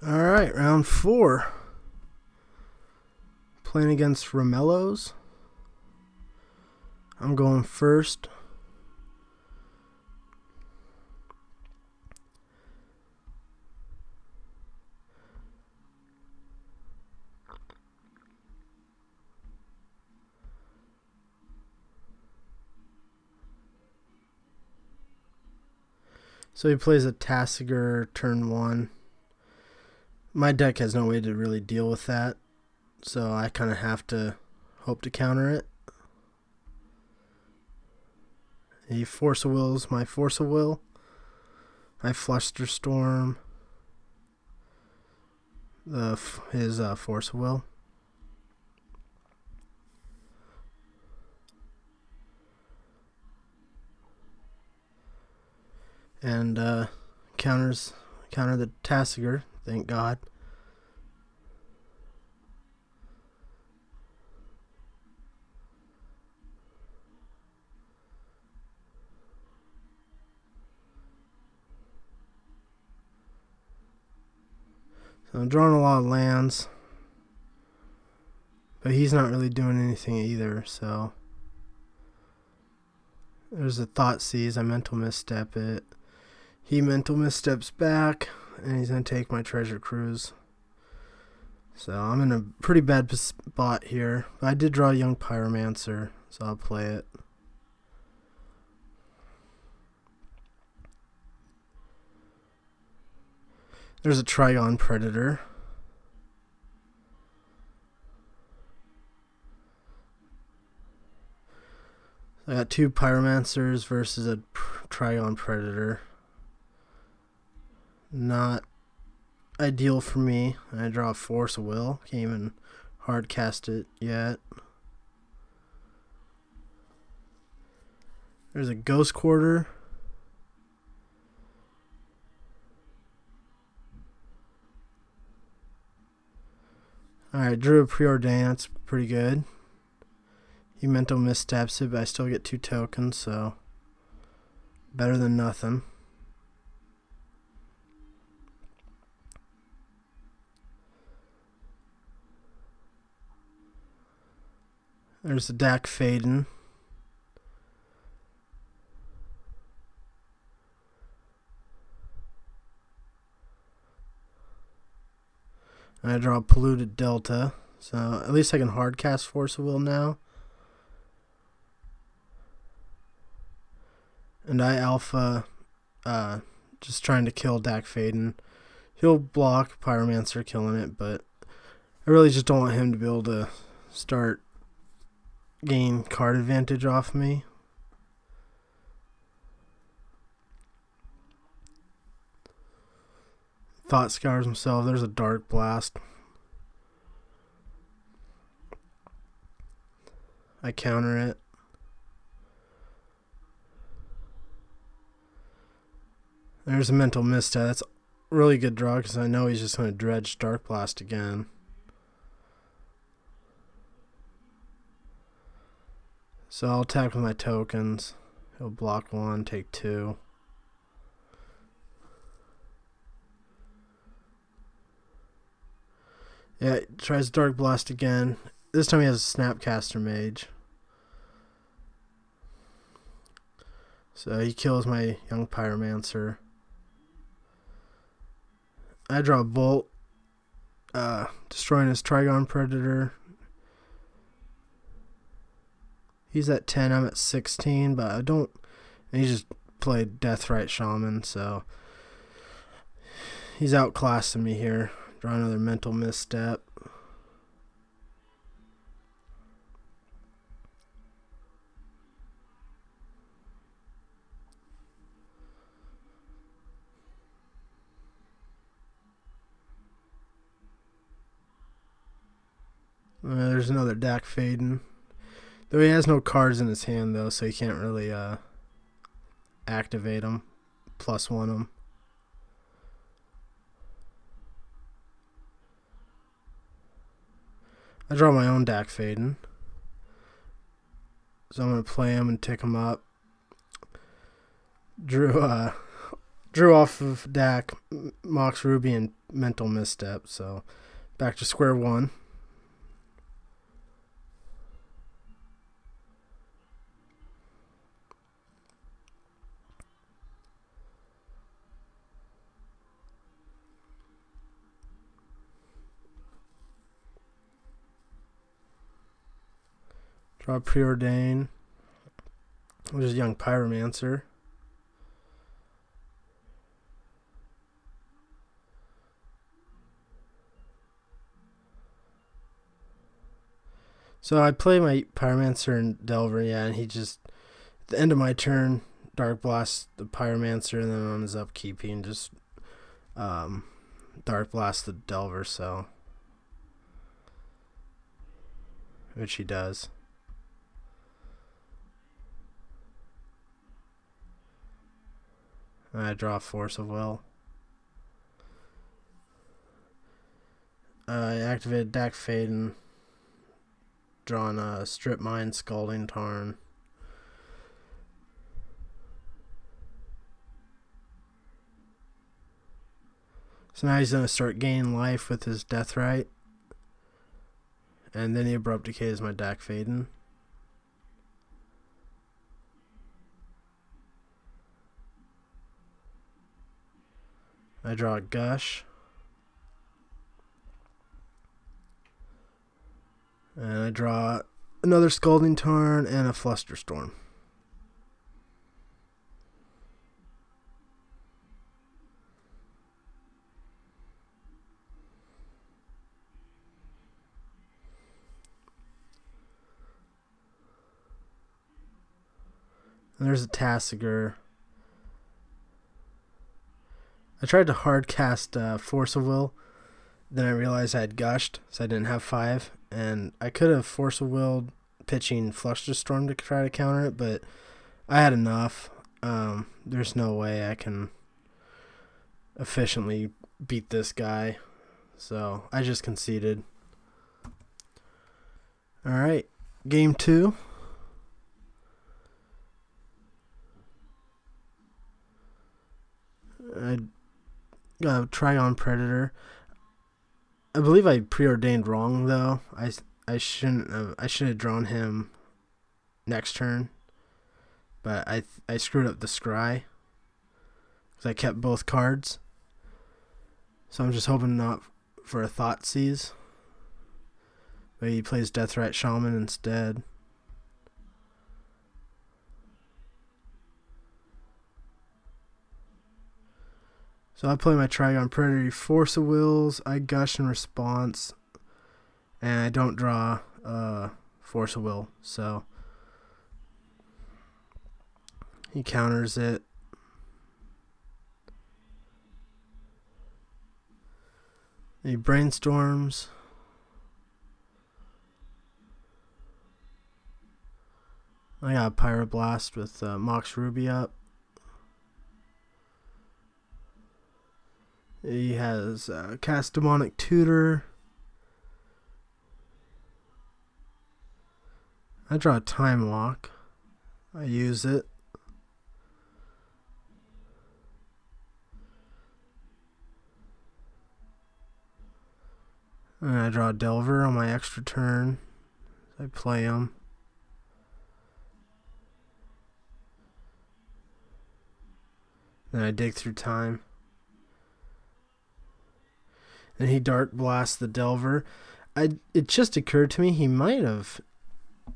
Alright, round 4. Playing against Romellos. I'm going first. So he plays a Tasigur turn 1. My deck has no way to really deal with that, so I kind of have to hope to counter it. He Force of Wills my Force of Will. I Flusterstorm his Force of Will. And counter the Tasigur, thank God. So I'm drawing a lot of lands, but he's not really doing anything either, so there's a Thoughtseize. I mental misstep it. He mental missteps back, and he's going to take my Treasure Cruise. So I'm in a pretty bad spot here. But I did draw a Young Pyromancer, so I'll play it. There's a Trigon Predator. I got 2 Pyromancers versus a Trigon Predator. Not ideal for me. I draw a Force of Will. Can't even hard cast it yet. There's a Ghost Quarter. Alright, drew a Preordain. That's pretty good. He mental missteps it, but I still get 2 tokens, so better than nothing. There's the Dack Fayden. And I draw a Polluted Delta, so at least I can hard cast Force of Will now. And I alpha, just trying to kill Dack Fayden. He'll block Pyromancer killing it, but I really just don't want him to be able to start gain card advantage off me. Thought Scours himself. There's a Dark Blast. I counter it. There's a Mental Misstep. That's a really good draw because I know he's just going to dredge Dark Blast again. So I'll attack with my tokens. He'll block 1, take 2. Yeah, tries Dark Blast again. This time he has a Snapcaster Mage. So he kills my Young Pyromancer. I draw a Bolt, destroying his Trigon Predator. He's at 10, I'm at 16, but I don't... And he just played Deathrite Shaman, so... He's outclassing me here. Draw another Mental Misstep. There's another Dack Fayden. Though he has no cards in his hand, though, so he can't really activate them. +1 them. I draw my own Dack Fayden. So I'm going to play him and tick him up. Drew off of Dack, Mox Ruby, and mental misstep. So back to square one. Draw Preordain, which is Young Pyromancer. So I play my Pyromancer and Delver, and he just, at the end of my turn, Dark Blast the Pyromancer, and then on his upkeep, he can just Dark Blast the Delver, so. Which he does. I draw Force of Will. I activated Dack Fayden. Drawn a Strip Mine, Scalding Tarn. So now he's going to start gaining life with his Deathrite. And then he Abrupt Decays my Dack Fayden. I draw a Gush. And I draw another Scalding Tarn and a Flusterstorm. And there's a Tasigur. I tried to hard cast Force of Will. Then I realized I had gushed, so I didn't have 5. And I could have Force of Willed pitching Flusterstorm to try to counter it, but I had enough. There's no way I can efficiently beat this guy. So I just conceded. Alright, game 2. I got a Trigon Predator. I believe I preordained wrong though. I shouldn't have. I should have drawn him next turn, but I screwed up the scry because I kept both cards. So I'm just hoping not for a Thoughtseize. But he plays Deathrite Shaman instead. So I play my Trigon Predator, he Force of Wills, I Gush in response, and I don't draw Force of Will, so he counters it. He Brainstorms. I got a Pyroblast with Mox Ruby up. He has Cast Demonic Tutor. I draw a Time Walk. I use it. And I draw a Delver on my extra turn. I play him. Then I dig through time. And he Dark Blasts the Delver. It just occurred to me he might have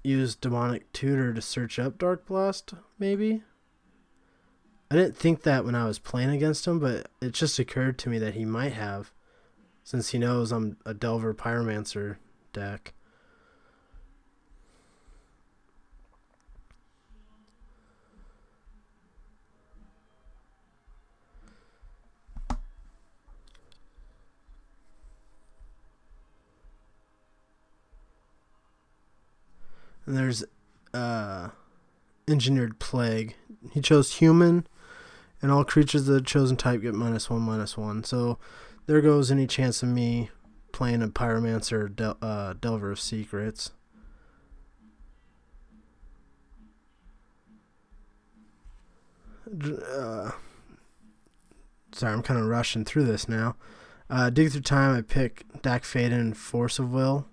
used Demonic Tutor to search up Dark Blast, maybe. I didn't think that when I was playing against him, but it just occurred to me that he might have, since he knows I'm a Delver Pyromancer deck. And there's Engineered Plague. He chose Human, and all creatures of the chosen type get -1/-1. So there goes any chance of me playing a Pyromancer Delver of Secrets. Sorry, I'm kind of rushing through this now. Dig Through Time, I pick Dack Fayden and Force of Will.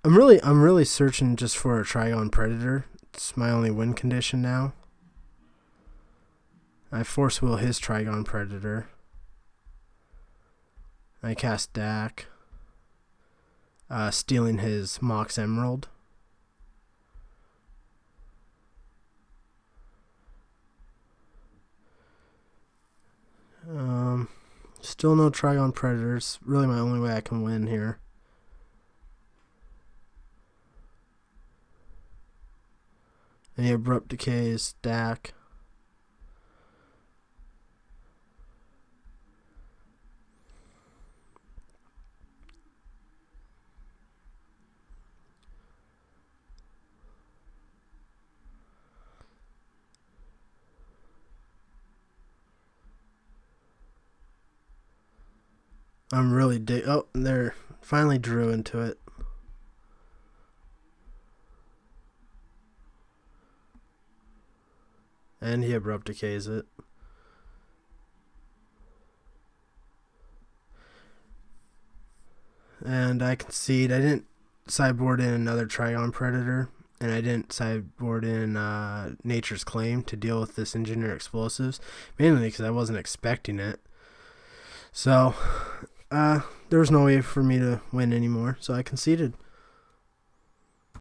I'm really searching just for a Trigon Predator. It's my only win condition now. I Force Will his Trigon Predator. I cast Dack, stealing his Mox Emerald. Still no Trigon Predators. Really my only way I can win here. And he Abrupt Decays Dack. I'm really oh, they're finally drew into it. And he Abrupt Decays it. And I concede. I didn't sideboard in another Trigon Predator, and I didn't sideboard in Nature's Claim to deal with this Engineer Explosives, mainly because I wasn't expecting it. So there was no way for me to win anymore, so I conceded.